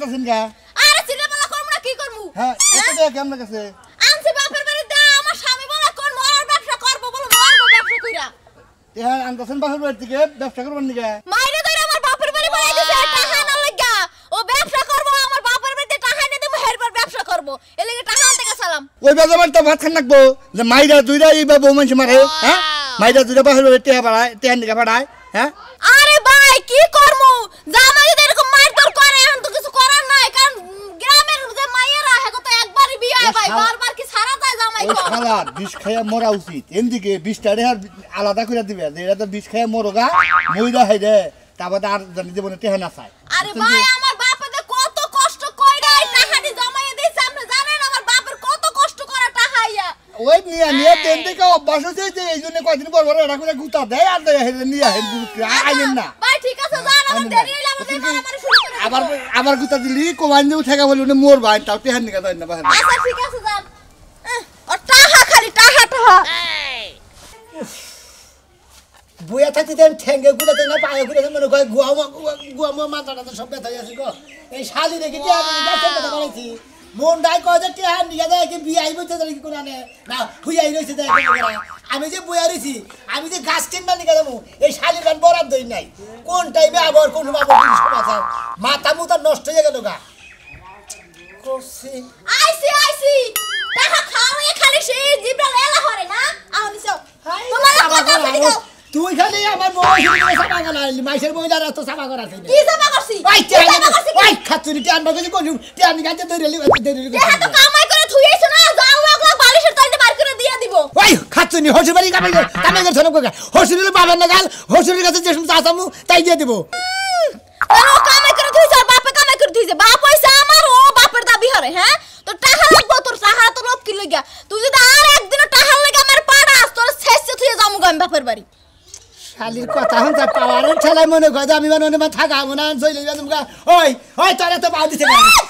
আনতাছেন গা আরে সিনে বলা করব না কি করব হ্যাঁ এটা দেখ কেমন কাছে আনছি বাপের বাড়িতে আমার স্বামী বলা কোন মরার ব্যবসা করব বলো মরবো ব্যবসা কইরা হ্যাঁ আনতাছেন বাপের বাড়ি থেকে ব্যবসা করবেন নিগা মাইরে ধরে আমার বাপের বাড়ি বলাই দিছে টাকা না লাগা ও ব্যবসা করব আমার বাপের বাড়িতে টাকা এনে দেব হেরবার ব্যবসা করব এর লাগি টাকা আনতে গেছালাম ওই বাজার তো ভাত খান লাগবো যে মাইরা দুইরা এই বাবু মানুষ মারে হ্যাঁ মাইরা দুইরা বাপের বাড়ি টেহা বাড়ায় টেহা নিগা বাড়ায় হ্যাঁ আরে ভাই কি করমু জামাই যদি এরকম মারধর করে এখন তো কিছু করার নাই কারণ গ্রামের যে মাইয়েরা হেগো তো একবারই বিয়ে হয় ভাই বারবার কি ছাড়া যায় জামাই ওই শালা বিষ খাইয়া মরা উচিত এদিকে বিষটা রেহার আলাদা করে দিবে যে এটা তো বিষ খাইয়া মরোগা মইরা হাইরে তারপর আর জানি জীবনে টেহা না চায় আরে ভাই আমার বাপে কত কষ্ট কইরা এই টাকাটি জমাইয়ে দিয়েছে আপনি জানেন আমার বাপের কত কষ্ট করে টাকা আইয়া ওই নিয়ে তেন থেকে অভ্যাস হচ্ছে যে এই জন্য কয়দিন পর পর এটা করে গুতা দেয় আর দেয় নিয়ে আইনেন না ভাই ঠিক আছে যান আমার দেরি হইলে আমাদের মারামারি শুরু করে আবার আবার গুতা দিলি কমাইন দেও ঠেকা বলি উনি মোর ভাই তাও টেহান নিকা দেয় না বাহির আচ্ছা ঠিক আছে যান ও টাকা খালি টাকা বইয়া থাকতে দেন ঠেঙ্গে গুলাতে না পায়ে গুলাতে মনে কয় গুয়ামা মাথাটা তো সব ব্যথা আছে গো এই শালি রেখে টিয়া কথা বলেছি মন ডাই কয় যে টিয়া নিয়ে যায় কি বিয়ে আইব তো কি কোন না হুইয়াই রইছে দেখ আমি যে বইয়া রইছি আমি যে গাছ কিনবা নিয়ে যাবো এই শালির গান বরাদ দই নাই কোন টাইমে আবার কোন বাবা মাথা মুতা নষ্ট হয়ে গেল গা করছি আইসি টাকা খাওয়া খালি সেই জিবরা লেলা হরে না আহনি সব তোমার কথা বলি তুই খালি আমার বউয়ের সাবা করা মাইশের বউলার তো সাবা করা আছে কি সাবা করছি ওই খাতুরি টিয়ান বাগে কোন টিয়ান গাতে ধরেলি দেখা তো কামাই করে থুইছো না যাও আগলা বালিশের তলতে বার করে দিয়া দিব ওই খাতুনি হসুবাড়ি কামাই করে ধরে কই হসুরির বাবার না গাল হসুরির কাছে যে চাচামু তাই দিয়ে দিব ও কামাই করে থুইছো বাপে কামাই করে থুইছে বাপ পয়সা আমার ও বাপের দাবি হরে হ্যাঁ তো টাকা লাগবো তোর টাকা তো লোক কি লাগা তুই যদি আর একদিন টাকা লাগা আমার পাড়াস তোর শেষে থুইয়ে যামু গাম বাপের বাড়ি শালির কথা হন যা পাওয়ারের ঠেলায় মনে কয় আমি মনে মনে থাকাবো না চলে যাবো ওই ওই তোরা তো পাও দিতে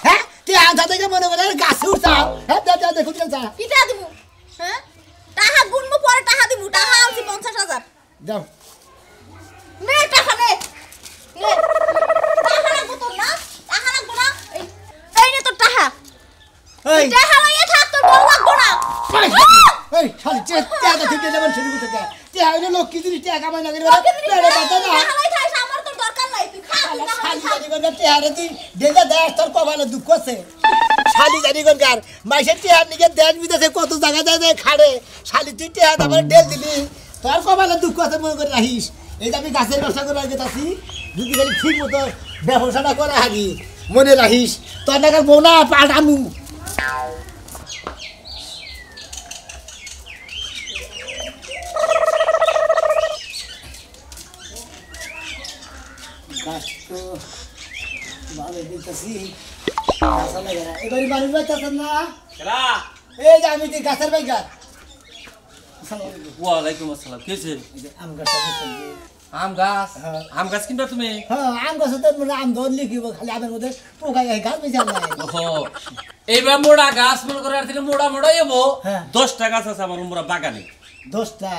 হ্যাঁ তুই আধা থেকে মনে করে গাছে উঠাও হ্যাঁ দেখুন কিটা দিব হ্যাঁ টাকা গুনমু পরে টাকা দিমু টাকা আনছি ৫০,০০০ দাও নে টাকা নে টাকা লাগবো তোর না টাকা লাগবো না এই নে তোর টাকা এই টাকা লইয়া থাক তোর বউ লাগবো না এই শালি টাকা থেকে যাবেন শুরু করতে টাকা হইলো লোক কি জিনিস টাকা কামাই না করে বেড়ে বাতা না টাকা লাই খাইছ আমার তো দরকার নাই তুই খা শালি জানি কোন টাকা তুই দেজা দেশ তোর কপালে দুঃখ আছে শালি জানি কোন কার মাইসের টাকা নিকে দেশ বিদেশে কত জায়গা যায় খাড়ে শালি তুই টাকা আমার ডেল দিলি তোর কপালে দুঃখ আছে মনে করে রাখিস এই যে আমি গাছের ব্যবসা করে গেছি যদি খালি ঠিক মতো ব্যবসাটা করা হাগি মনে রাখিস তোর নাকার বউ না পাঠামু এবারে মানুষ বাইতেছেন না এই যে আমি গাছের বাইকার ওয়ালাইকুম আসসালাম কেছে আম গাছ আম গাছ কিনবা তুমি হ্যাঁ আম গাছ তো আম ধরলি কি খালি আমের মধ্যে পোকাই গাছ বেঁচে ওহো এইবার মোড়া গাছ মনে করে আর থেকে মোড়া এবো হ্যাঁ 10টা গাছ আছে আমার মোড়া বাগানে 10টা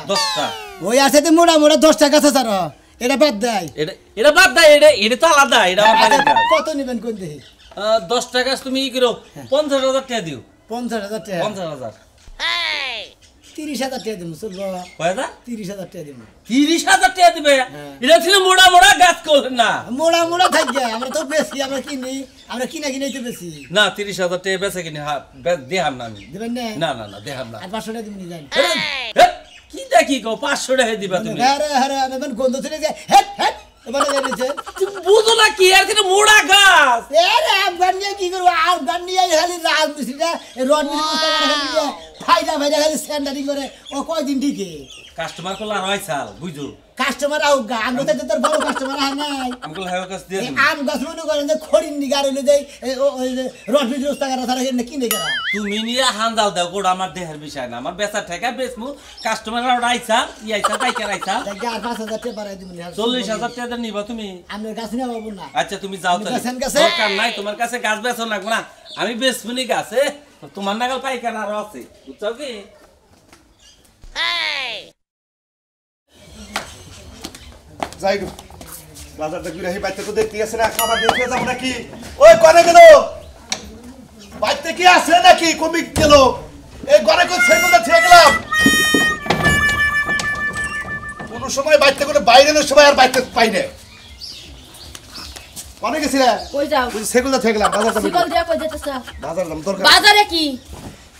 ওই আছে তো মোড়া 10টা গাছ আছে আর এটা বাদ দেয় এটা বাদ দেয় এটা তো আলাদা এটা কত নেবেন কোন দেখি 10টা গাছ তুমি কি করো 50,000 টাকা দিও 50,000 টাকা 50,000 30,000 টাকা দিব চলবো কয়টা 30,000 টাকা দিব 30,000 টাকা দিবে এটা ছিল মোড়া গাছ করলেন না মোড়া থাকবে আমরা তো বেশি আমরা কিনে তো বেশি না 30,000 টাকা বেচে কিনে দেহাম না আমি দিবেন না না দেহাম না আর 500 টাকা দিবেন জানি কি দেখি গো 500 টাকা দিবা তুমি আরে আমি গন্ধ চলে যায় হেট হেট এবারে গেছে তুমি বুঝো না কি আর কিনা মোড়া গাছ আরে আফগান নিয়ে কি করব আফগান নিয়ে খালি রাজ মিস্ত্রিটা রড মিস্ত্রি খালি ফায়দা খালি স্যান্ডারিং করে ও কয়দিন ঠিকই কাস্টমার কল আর হয় সাল বুঝো কাস্টমার আও গান গতে তোর বড় কাস্টমার হয় নাই আমকল হাওয়া কাছ দিয়ে আম গাছ মনে করেন যে খড়ির নিগার হইলো যে ওই রড মিস্ত্রি রাস্তা করা ছাড়া কিনে গেরা তুমি নিয়ে হান্দাল দাও কোড আমার দেহের বিষয় না আমার বেচা ঠেকা বেচমু কাস্টমার আর আইছা ইয়াইছা পাইকার আইছা দেখি আর 5,000 টাকা বাড়াই দিমু 40,000 টাকা নিবা তুমি আমি গাছ নিয়ে পাবো না আচ্ছা তুমি যাও তাহলে দরকার নাই তোমার কাছে গাছ বেচো না না আমি বেচবনি গাছে তোমার নাগাল পাইকার আর আছে বুঝছো কি যাইগো বাজারটা ঘুরে এই বাইতে তো দেখতে আছে না খাবার দিয়ে খেয়ে যাবো নাকি ওই কোনে গেল বাইতে কি আছে নাকি কমি গেল এই ঘরে কোন সাইকেলটা ঠেকে গেলাম কোন সময় বাইতে করে বাইরে এর সময় আর বাইতে পাই না কোনে গেছিলা কই যাও ওই সাইকেলটা ঠেকে গেলাম বাজারটা সিকল দিয়া কই যেতেছ বাজার দাম দরকার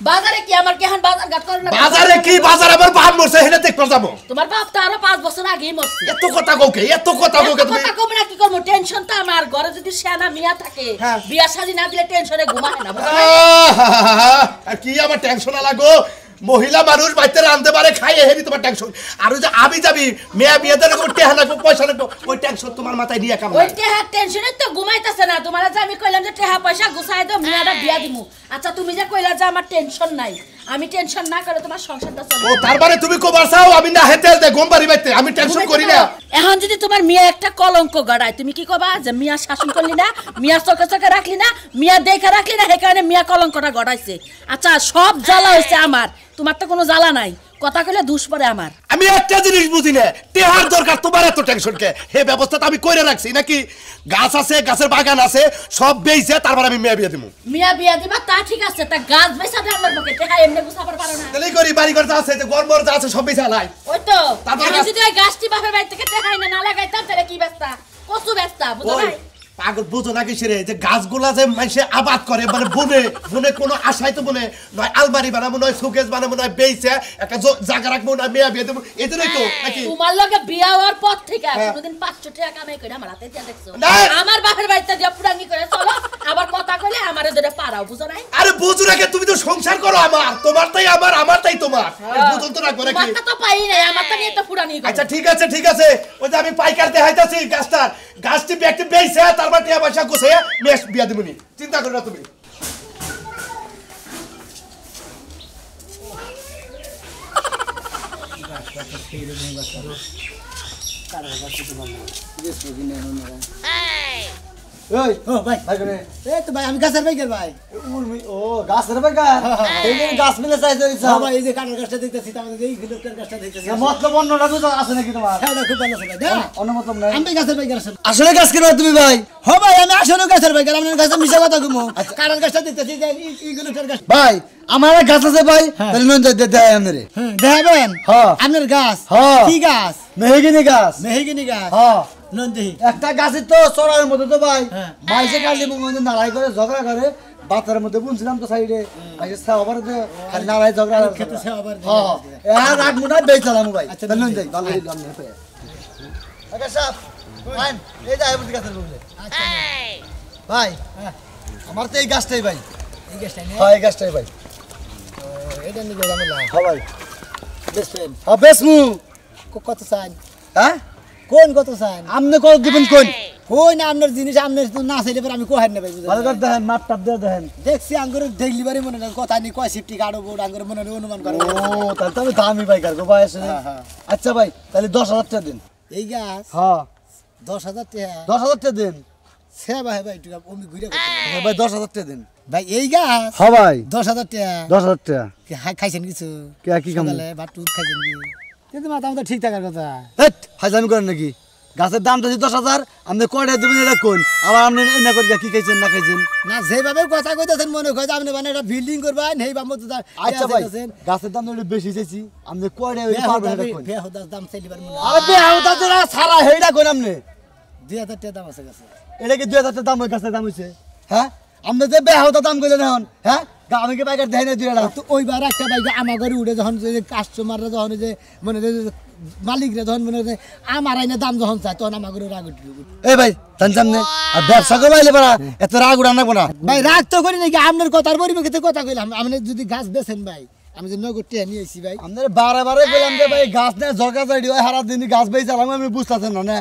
বাজারে কি আমার কেহান বাজার ঘাট করে না বাজারে কি বাজার আবার বাপ মরছে হেলে দেখতে যাবো তোমার বাপ তো আরো 5 বছর আগেই মরছে এত কথা কওকে তুমি কথা কম না কি করব টেনশন তো আমার ঘরে যদি সেনা মিয়া থাকে হ্যাঁ। বিয়া শাদী না দিলে টেনশনে ঘুমায় না বুঝছো আর কি আমার টেনশন লাগো মহিলা মানুষ বাইতে রাঁধতে পারে খাইয়ে হেরি তোমার টেনশন আর ওই যে আমি যাবি মেয়া বিয়েতে লাগবো টেহা লাগবো পয়সা লাগবো ওই টেনশন তোমার মাথায় নিয়ে কাম ওই টেহা টেনশনে তো ঘুমাইতাছে না তোমার যে আমি কইলাম যে টেহা পয়সা গুছাই দাও মিয়াটা বিয়া দিমু আচ্ছা তুমি যে কইলা যে আমার টেনশন নাই আমি টেনশন না করে তোমার সংসারটা ও চলে তারপরে তুমি কবার চাও আমি না হেতে দে গোমবাড়ি বাইতে আমি টেনশন করি না এখন যদি তোমার মিয়া একটা কলঙ্ক গড়ায় তুমি কি কবা যে মিয়া শাসন করলি না মিয়া চোখে চোখে রাখলি না মিয়া দেখে রাখলি না সেই কারণে মিয়া কলঙ্কটা গড়াইছে আচ্ছা সব জ্বালা হইছে আমার তোমার তো কোনো জ্বালা নাই কথা কইলে দুষ পড়ে আমার আমি একটা জিনিস বুঝি না টেহার দরকার তোমার এত টেনশন কে হে ব্যবস্থা তো আমি কইরে রাখছি নাকি গাছ আছে গাছের বাগান আছে সব বেইছে তারপর আমি মেয়ে বিয়ে দিমু মিয়া বিয়া দিবা তা ঠিক আছে তা গাছ বেচা দে আমার বকে টেহা এমনি গুছাবার পারো না তাহলে করি বাড়ি ঘর যা আছে যে গরমর যা আছে সব বেইছে লাই ওই তো তারপরে আমি যদি ওই গাছটি বাপের বাড়ি থেকে টেহাই না লাগাইতাম তাহলে কি বেচতা কচু বেচতা বুঝো ওই নাই পাগল বুঝো নাকি সেরে যে গাছগুলা যে মানুষে আবাদ করে মানে বনে বনে কোনো আশাই তো বনে নয় আলমারি বানাবো নয় শোকেস বানাবো নয় বেইছে একটা জায়গা রাখবো না মেয়া বিয়ে দেবো এজন্যই তো নাকি তোমার লগে বিয়া হওয়ার পর থেকে হ্যাঁ। কোনদিন 500 টাকা কামাই করে আমার হাতে দিয়া দেখছো না। আমার বাপের বাড়িতে দিয়া পুরাঙ্গি করে চলো আবার কথা কইলে আমারে ধরে পারাও বুঝো নাই আরে বুঝো নাকি তুমি তো সংসার করো আমার তোমার তাই আমার তাই তোমার বুঝো তো রাখবো নাকি মাথা তো পাই নাই আমার তো নিয়ে তো পুরানি আচ্ছা ঠিক আছে ওই যে আমি পাইকার দেখাইতাছি গাছটি ব্যক্তি বেইছে তারপর টিয়া পয়সা গোছে মেশ বিয়া দিবনি চিন্তা করো না তুমি ওই ও ভাই ভাই করে এই তো ভাই আমি গাছের বাইকের ভাই ও গাছের বাগান এই যে গাছ মিলে চাই ধরিছ হ্যাঁ ভাই এই যে কাটার গাছটা দেখতেছি তার মধ্যে এই গুলোর গাছটা দেখতেছি মতলব অন্যটা তো আছে নাকি তোমার হ্যাঁ খুব ভালো আছে ভাই দাও অন্য মতলব নাই আমি গাছের বাইকের আসলে আসলে গাছ কিনবা তুমি ভাই হ্যাঁ ভাই আমি আসলে গাছের বাইকের আপনার গাছে মিশা কথা কমু কাটার গাছটা দেখতেছি যে এই গুলোর গাছ ভাই আমার এক গাছ আছে ভাই তাহলে নন দেয় আমরে দেখাবেন হ্যাঁ। আপনার গাছ হ্যাঁ। কি গাছ মেহগিনি গাছ মেহগিনি গাছ হ্যাঁ নন দেখি একটা গাছের তো চড়ার মধ্যে তো ভাই হ্যাঁ। মাইসে কাটলি মধ্যে নাড়াই করে ঝগড়া করে বাতার মধ্যে বুনছিলাম তো সাইডে মাইসে সাবার খালি নাড়াই ঝগড়া খেতে সে আবার হ্যাঁ রাগ মুনা বেচালাম ভাই আচ্ছা, তাহলে যাই ভালো হইলো আমি হেপে আগে সাহেব আইন এই যাই বুঝি গাছের বলে ভাই আমার তো এই গাছটাই ভাই এই গাছটা নিয়ে হ্যাঁ এই গাছটাই ভাই এটা নিয়ে যাবে না হ্যাঁ ভাই বেসবেন হ্যাঁ বেসমু কত চান হ্যাঁ কোন কত চান আপনি কত দিবেন কোন কোন না আপনার জিনিস আপনার তো না চাইলে পরে আমি কোহার নেবে ভালো করে দেখেন মাপ টাপ দিয়ে দেখেন দেখছি আঙ্গুর দেখলি বারে মনে হয় কথা নেই কয় সিফটি কাটো বোর্ড আঙ্গুর মনে হয় অনুমান করে ও তাহলে তো আমি দামি ভাই কার গো ভাই আসলে আচ্ছা ভাই তাহলে 10,000 টাকা দিন এই গাছ হ্যাঁ 10,000 টাকা 10,000 টাকা দিন সে ভাই ভাই একটু আমি ঘুরে আচ্ছা ভাই 10,000 টাকা দিন ভাই এই গাছ হ্যাঁ ভাই 10,000 টাকা 10,000 টাকা কি খাইছেন কিছু কি খাম সকালে ভাত টুত খাইছেন কি কিন্তু মাথা আমাদের ঠিক থাকার কথা হেট হাজামি করেন নাকি গাছের দাম তো 10,000 আপনি কয়টা দিবেন এটা কোন আবার আপনি এনে করে কি খাইছেন না খাইছেন না যেভাবে কথা কইতেছেন মনে হয় যে আপনি মানে একটা বিল্ডিং করবেন এই বাম তো আচ্ছা ভাই গাছের দাম একটু বেশি চাইছি আপনি কয়টা ওই পারবেন এটা কোন বেহুদার দাম চাইলিবার মনে আরে বেহুদা তোরা সারা হেইডা কোন আপনি 2,000 টাকা দাম আছে গাছে এটা কি 2,000 টাকা দাম ওই গাছের দাম হইছে হ্যাঁ আপনি যে বেহুদা দাম কইলেন এখন হ্যাঁ আমি কি পাইকার দেয় না 2,000 তো ওইবার একটা বাইক আমার ঘরে উঠে যখন যে কাস্টমাররা যখন যে মনে মালিকরা যখন মনে আমার আইনে দাম যখন চায় তখন আমার ঘরে রাগ উঠবে এই ভাই তান সামনে আর ব্যবসা করবাইলে পারা এত রাগ উড়ান রাখবো না ভাই রাগ তো করি নাকি আপনার কথার পরিপ্রেক্ষিতে কথা কইলাম আপনি যদি গাছ বেছেন ভাই আমি যে নগদ টিয়া নিয়ে এসি ভাই আমাদের বারে বারে বললাম যে ভাই গাছ না জগা যাইডি হয় হারা দিন গাছ বেই চালাম আমি বুঝতাছেন না না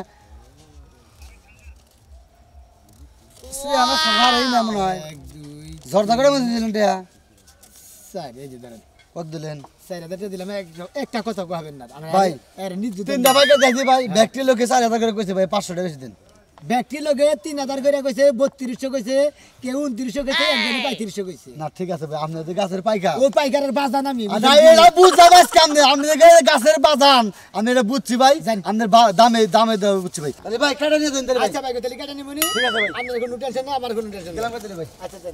সে আমার সাহার এই না মনে হয় 1 2 জর্দা করে মধ্যে দিলেন টিয়া 4 এই যে দাঁড়ান কত দিলেন 4,000 টাকা দিলাম একটা কথা কইবেন না ভাই, এর নিজ তিনটা ভাইকে দেখি ভাই ব্যক্তি লোকে 4,000 করে কইছে ভাই 500 টাকা বেশি দেন ব্যাটারি লগে 3000 করে কইছে 3200 কইছে কেউ 2900 কইছে একজন 3500 কইছে না ঠিক আছে ভাই আপনি তো গাছের পাইকার ওই পাইকারের বাজান আমি না এটা বুঝা বাস কামনে আপনি গাছের বাজান আমি এটা বুঝছি ভাই আপনার দামে দামে বুঝছি ভাই আরে ভাই কেটে নিয়ে দেন ভাই আচ্ছা ভাই তাহলে কেটে নিমুনি ঠিক আছে ভাই আপনার কোনো টেনশন নেই আমার কোনো টেনশন নেই গেলাম কইতে ভাই আচ্ছা আচ্ছা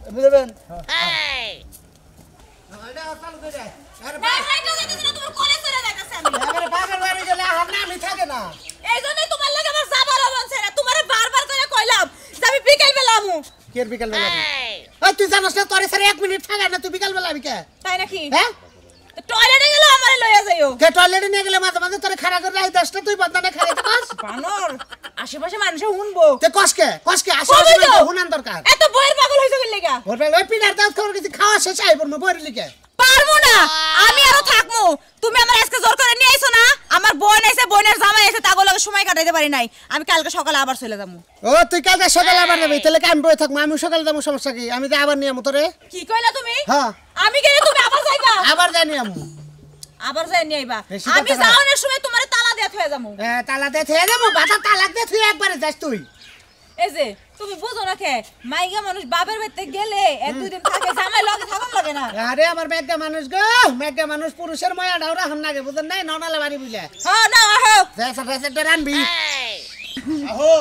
আপনি দেবেন এটা চালু করে দে আরে না হাইটা যেতে না তোমার কোলে চলে যাইতাছে আমি আরে পাগল বাড়ি গেলে আর নামই থাকে না এইজন্যই তোমার লাগে আমার যাবার মন চায় না তোমারে বারবার করে কইলাম যে আমি বিকেল বেলা আমু কের বিকাল বেলা ওই তুই জানাস না তোরে স্যার 1 মিনিট থাকে না তুই বিকাল বেলা আমি কে তাই নাকি হ্যাঁ তো টয়লেটে গেলে আমারে লইয়া যাইও কে টয়লেটে নিয়ে গেলে মাঝে মাঝে তোরে খাড়া করে রাখ 10টা তুই বদনামে খাড়া থাকস বানর আশেপাশে মানুষে শুনবো তে কসকে আসে কবি তো। হুনান দরকার এত বইয়ের পাগল হইছো কি লাগা ওর ওই পিনার দাঁত খাওয়ার কিছু খাওয়া শেষ আইবর মে বইরে লিখে পারবো না আমি আরো থাকমু তুমি আমার আজকে জোর করে নিয়ে আইছো না আমার বোন আইছে বোনের জামাই আইছে তাগো লগে সময় কাটাইতে পারি নাই আমি কালকে সকালে আবার চলে যাবো ও তুই কালকে সকালে আবার যাবি তাহলে কি আমি বই থাকবো আমি সকালে যাবো সমস্যা কি আমি তো আবার নিয়ে আমু তোরে কি কইলা তুমি হ্যাঁ আমি গেলে তুমি আবার যাইবা আবার জানি আমু আবার যাই নিয়ে আইবা বেশি আমি কথা না। যাওয়ার সময় তোমারে তালা দিয়ে থয়ে যাবো তালা দে থয়ে যাবো বাতা তালাক দে তুই একবারে যাস তুই এই যে তুমি বুঝো না কে মাইগা মানুষ বাপের বাড়িতে গেলে এক দুই দিন থাকে জামাই লগে থাকুন লাগে না আরে আমার মেঘা মানুষ গো মেঘা মানুষ পুরুষের মায়া ডাউরা হাম নাগে বুঝেন নাই ননালে বাড়ি বুঝলে হ্যাঁ না আহো রেসা রেসা রানবি আহো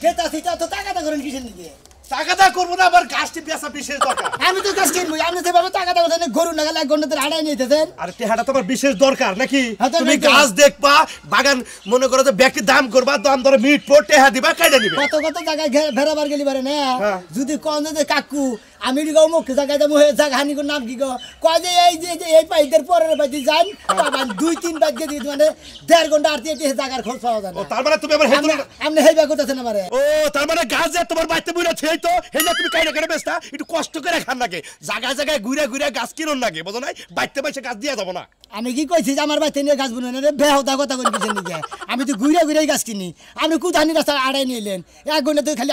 কেতা সিটা তো টাকা করেন কিসের দিকে টাকাটা করবো না আবার গাছটি বেচা বিশেষ দরকার আমি তো গাছ কিনবো আমি যেভাবে টাকা দেবো গরু না গেলে 1 ঘন্টা হাড়াই নিতেছেন আরে টেহাটা তোমার বিশেষ দরকার নাকি হ্যাঁ, তো তুমি নাকি? গাছ দেখবা বাগান মনে করো যে ব্যক্তি দাম করবা দাম ধরে মিট পড় টেহা দিবা কাইটা নিবে কত কত জায়গায় ভেড়াবার গেলি পারে না হ্যাঁ। যদি কন যে কাকু আমি গো মুখ জায়গায় যাবো জায়গা হানি নাম কি গো কয় যে এই যে এই পাইদের পরের পাইতে যান পাবেন 2-3 বাদ দিয়ে দিই মানে 1.5 ঘন্টা আর দিয়ে জায়গার খোঁজ পাওয়া যায় ও না তার মানে তুমি আবার হেদুর আপনি হেইবা করতেছেন আমারে ও তার মানে গাছ যে তোমার বাইতে বুইরা ছেই তো হেইনা তুমি কাইটা করে বেচতা একটু কষ্ট করে খান লাগে জায়গায় জায়গায় ঘুরে ঘুরে গাছ কিনুন লাগে বুঝো নাই বাইতে বাইতে গাছ দিয়া যাব না আমি কি কইছি যে আমার বাড়িতে নিয়ে গাছ বুনে রে বেহতা কথা কই কিছেন নিকে আমি তো ঘুরে ঘুরে গাছ কিনি আপনি কুদানি রাস্তা আড়াই নিলেন 1 ঘন্টা তো খালি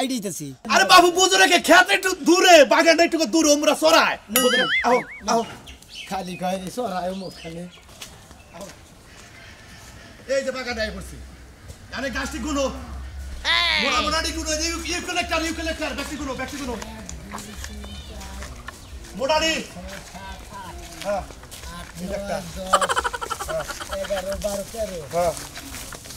আইডিতেছি আরে বাবু বুঝো রেখে খেত একটু দূরে বাগানটা একটু দূরে আমরা সরাই আও আও খালি কয় সরাই মুখ খালি এই যে বাগান আই পড়ছি আরে গাছটি গুলো মোড়া মোড়াটি গুলো ইউক্যালিপ্টার ব্যক্তি গুলো মোড়াটি হ্যাঁ 11 12 13 হ্যাঁ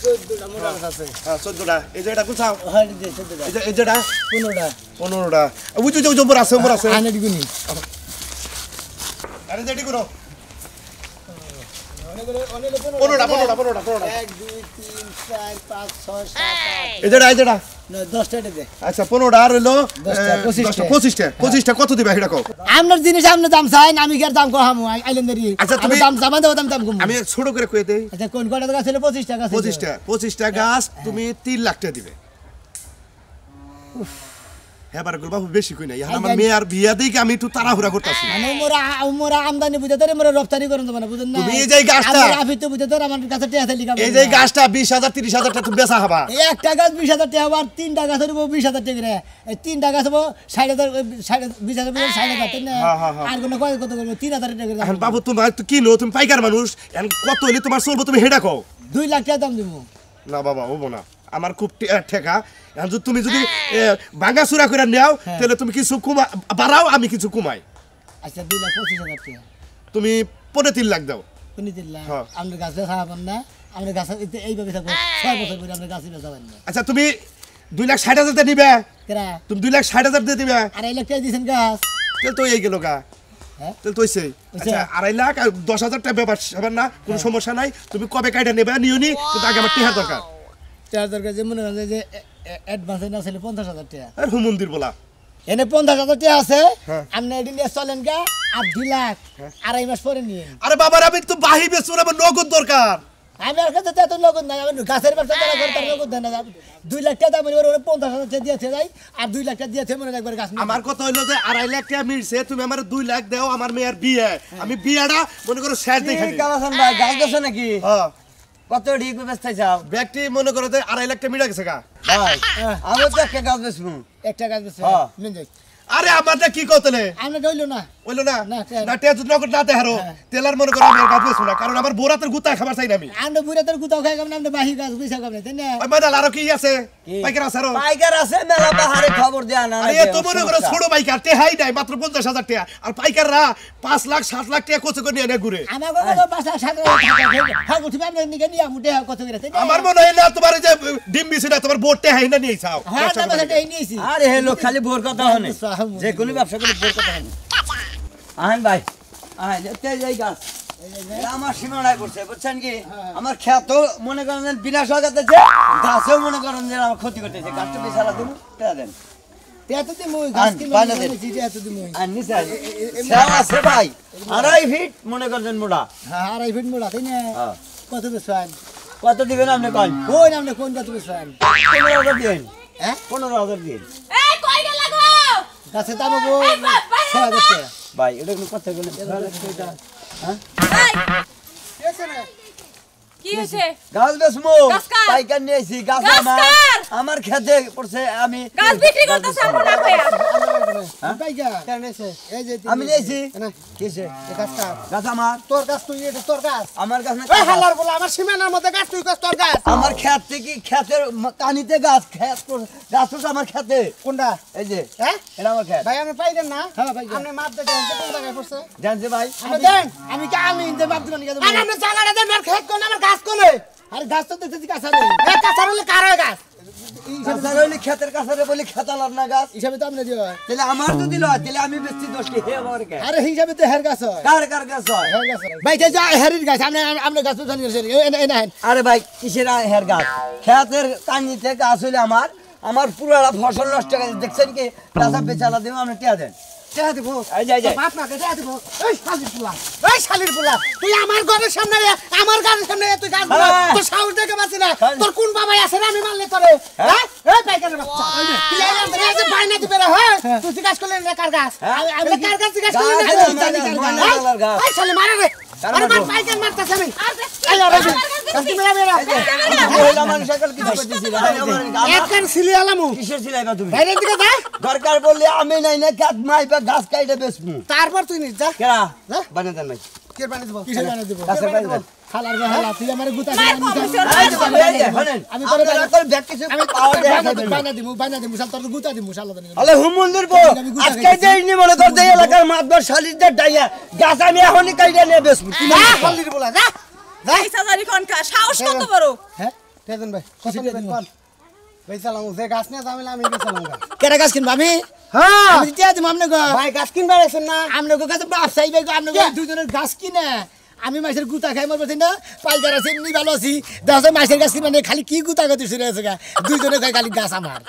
14টা মোবাইল আছে হ্যাঁ 14টা এই যে এটা কোথাও হয় যে 14টা এই যে এটা 15টা 15টা ওই যে জম্বর আছে আনে দিগুনি আরে যেটি গুলো অনেকগুলো 15টা 1 2 3 4 5 6 7 এই যেটা 8 10টা দে আচ্ছা 15টা আর হইলো 10টা, 25টা কত দিবা এটা কও আপনার জিনিস আপনি দাম চাইন আমি কি আর দাম কহামু আইলেন দেরি আচ্ছা, তুমি- দাম জামান দেব দাম কম আমি ছোট করে কই দেই আচ্ছা কোন কয়টা গাছ ছিল 25 টাকা 25টা গাছ তুমি 3 লাখ টাকা দিবে হ্যাঁ বার বাবু বেশি কই না এখন আমার মেয়ে আর বিয়া দেই কি আমি একটু তাড়াহুড়া করতেছি মানে মোরা আমদানি বুঝে ধরে মোরা রপ্তানি করেন না বুঝেন না তুমি এই যে গাছটা- আমরা আফিত বুঝে ধরে আমার কাছে টিয়া লিখা এই যে গাছটা 20,000 30,000 টাকা তুমি বেচা হবা এই একটা গাছ 20,000 টাকা আবার 3টা গাছ হইব 20,000 টাকা রে এই 3টা গাছ হইব 60,000 20,000 60,000 তাই না হ্যাঁ, হ্যাঁ, হ্যাঁ। আর কোন কত কত করব 3,000 টাকা করে এখন বাবু তোমার তো কিনো তুমি পাইকার মানুষ এখন কত হইলে তোমার চলবো তুমি হেডা কও 2 লাখ টাকা দাম দিব না বাবা হবো না আমার খুব ঠেকা এখন যদি তুমি যদি ভাঙা চূড়া করে নাও তাহলে তুমি কিছু বাড়াও আমি কিছু কমাই আচ্ছা 2,25,000 টাকা তুমি 3.5 লাখ দাও কোনি দিল্লা হ্যাঁ। আমরা গাছ খাওয়াবেন না আমরা গাছ এইভাবে থাকবো 6 বছর পরে আমরা গাছ বেচাবেন না আচ্ছা তুমি 2,60,000 টাকা নিবে কেরা তুমি 2,60,000 দিয়ে দিবে 2.5 লাখ টাকা দিয়েছেন গাছ তাহলে তো এই গেল গা হ্যাঁ? তাহলে তো হইছে হইছে। আচ্ছা 2.5 লাখ আর 10,000 টাকা ব্যাপার হবে না কোনো সমস্যা নাই তুমি কবে কাইটা নেবে নিওনি কিন্তু আগে আমার টিহার দরকার টাকা দরকার যে মনে হয় যে অ্যাডভান্স না ছিল 50,000 টাকা আর হুমন্দির বলা এনে 50,000 টাকা আছে হ্যাঁ। আপনি এটি নিয়ে চলেন গা আর 2 লাখ 2.5 মাস পরে নিয়ে আরে বাবার আমি তো বাহি বেচবো না, আমার নগদ দরকার আমি আর কাছে এত নগদ নাই আমি গাছের ব্যবসা করা করে তার নগদ দেয় না 2 লাখ টাকা দাম ওর 50,000 টাকা দিয়েছে যাই আর 2 লাখ টাকা দিয়েছে মনে একবার গাছ আমার কথা হইলো যে 2.5 লাখ টাকা মিলছে তুমি আমার 2 লাখ দাও আমার মেয়ের বিয়ে আমি বিয়েটা মনে করো শেষ দেখে দিই। কালাসান ভাই গাছ গেছো নাকি হ্যাঁ কত ঠিক ব্যবস্থা চাও ব্যক্তি মনে করো যে 2.5 লাখ টাকা মিলা গেছে গা ভাই আমি তো একটা গাছ বেচবো একটা গাছ বেচে হ্যাঁ। নিন যাই আরে আমারটা কি কতলে আমরা ডইলো না বললো না না, না টেজ নগদ না দেহারো তেলার মনে করো আমি আর গাছ বেচবো না কারণ আমার বোরাতের গুতা খাবার চাই না আমি আমরা বুড়াদের গুতাও খাই কাম আমরা বাহি গাছ গুইছা কাম তাই না ওই মাইনাল আরো কি আছে পাইকার আছে আরো পাইকার আছে মেলা বাহারে খবর দেয়া না আরে তো মনে করো ছোট পাইকার টেহাই নাই মাত্র 50,000 টাকা আর পাইকাররা 5 লাখ 7 লাখ টাকা কত করে নিয়ে ঘুরে আমার বাবা বাসা সাথে হ্যাঁ উঠি আমরা নিকে নিয়া মুটে কত করে তাই না আমার মনে হয় না তোমার এই যে ডিম বিছি না তোমার বোট টেহাই না নিয়ে চাও হ্যাঁ না বাসা এই নিয়েছি আরে হে লোক খালি বোর কথা হনে যে কোনো ব্যবসা করে বোর কথা হনে আহেন ভাই আহেন তেজ এই গাছ এটা আমার সীমানায় পড়ছে বুঝছেন কি আমার খ্যাত মনে করেন যে বিনাশ হয়ে যাচ্ছে গাছেও মনে করেন যে আমার ক্ষতি করতেছে গাছটা বেচারা দেবো টেয়া দেন তেতো দি মই গাছ কি বানা দে। তেতো দি মই আর নিচে শ্যাম আছে ভাই 2.5 ফিট মনে করেন মোটা হ্যাঁ আড়াই ফিট মোড়া তাই না হ্যাঁ। কত বেসান কত দিবেন আপনি কন কোন আমরা কোন কত বেসান 15,000 দিন হ্যাঁ 15,000 দিন এই কই গেল গো গাছে দাম হবো এই বাপ, বাইরে 6,000 টাকা ভাই এটা কোনো কথা বলে হ্যাঁ এই কি হইছে গাছ বেচমু গাছ কার? পাইকার নিয়েছি গাছ গাছ আমার কার? আমার খেতে পড়ছে আমি গাছ বিক্রি করতেছ আমরা না কইয়া পাইকা কেন এসে এই যে আমি নিয়েছি না কিসে এই গাছ কার গাছ আমার তোর গাছ তুই এটা তোর গাছ আমার গাছ না এই হালার বলা আমার সীমানার মধ্যে গাছ তুই গাছ তোর গাছ আমার খেত থেকে খেতের কানিতে গাছ খেত গাছ তো আমার খেতে কোনটা এই যে হ্যাঁ এটা আমার খেত ভাই আমি পাইদেন না হ্যাঁ ভাই আপনি মাপ দেখেন কোন জায়গায় পড়ছে জানছে ভাই আমি দেন আমি কি আমি ইনতে মাপ দিবেন কেন আমি আপনি জায়গাটা দেন আর খেত কোন আমার গাছ কোনে আরে গাছ তো দেখতেছি গাছ আছে এই গাছ আর হলে কার হয় গাছ গাছের হইলে খেতের কাছারে বলি খেতালার না গাছ হিসাবে তো আপনি দিও তাহলে আমার যদি লয় তাহলে আমি বেশি দোষী হে আমার কে আরে হিসাবে তো হের গাছ হয় কার কার গাছ হয় হের গাছ হয়। ভাই যা হেরির গাছ আপনি আপনি গাছ তো জানি এনে আরে ভাই কিসের হের গাছ খেতের কানিতে গাছ হইলে আমার পুরো ফসল নষ্ট হয়ে গেছে দেখছেন কি গাছা বেচালা দেবো আপনি টিয়া দেন টেহা দিব এই যাই যাই বাপ না টেহা দিব এই শালির পোলা তুই আমার ঘরের সামনে আমার ঘরের সামনে তুই গাছ বলা হ্যাঁ। তোর সাহস দেখে পাচ্ছি না হ্যাঁ। তোর কোন বাবাই আছে না আমি মানলে তোরে হ্যাঁ এই পাইকারের বাচ্চা তুই এই যে বাইনা দিবে রে হ্যাঁ তুই জিজ্ঞাসা করলেন না কার গাছ আমি কার গাছ জিজ্ঞাসা করলেন গাছ, না গাছ, জানি কার গাছ, গাছ গাছ, গাছ। এই শালি মারে রে আরে বাপ পাইকার মারতাছ আমি এই আরে গাছ কি মেরা মেরা মহিলা মানুষ সকল কিছু করতেছি না এক কান সিলি আলামু কিসের ছিলাইবা তুমি বাইরের দিকে যা দরকার বললে আমি নাই না খেত মাইবা গাছ কাইটে বেচমু তারপর তুই নিস যা কেরা যা। বানিয়ে দেন ভাই কিসের বানিয়ে দিব কিসের বানিয়ে দিব গাছের বানিয়ে দেন খালার গো হালা তুই আমার গুতা মার কমিশন এই যে ভাই, এই যে, শোনেন, আমি তোরে আপনারা করে ব্যাগ কিছু পাওয়ার দেয়া খাবেন না। বাইনা দিমু শাল তোর গুতা দিমু শাল দানি আলে হুমুন্দির বউ আজকে যে ইনি মনে করতে এলাকার মাতবার শালিদের ডাইয়া গাছ আমি এখনই কাইটে নিয়ে বেচমু কি যা মানে হলদির বলা যা যা এই সাজারি কোনটা সাহস কত বড় হ্যাঁ টেজন ভাই কত নেবেন কোন ভাই সালামু যে গাছ নিয়ে যাবেন আমি বেচালাম গাছ কেডা গাছ কিনবা আমি হ্যাঁ আমি দিয়া দিমু আমনে গো ভাই গাছ কিনবা আছেন না আমনে গো গাছ ব্যবসায়ী ভাই গো আমনে গো দুইজনের গাছ কিনে আমি মাছের গুতা খাই মর বলছি না পাইকার আছে এমনি ভালো আছি দেখা যায় মাছের গাছ কিনে খালি কি গুতা গতি শুরু হয়েছে দুইজনে খাই খালি গাছ আমার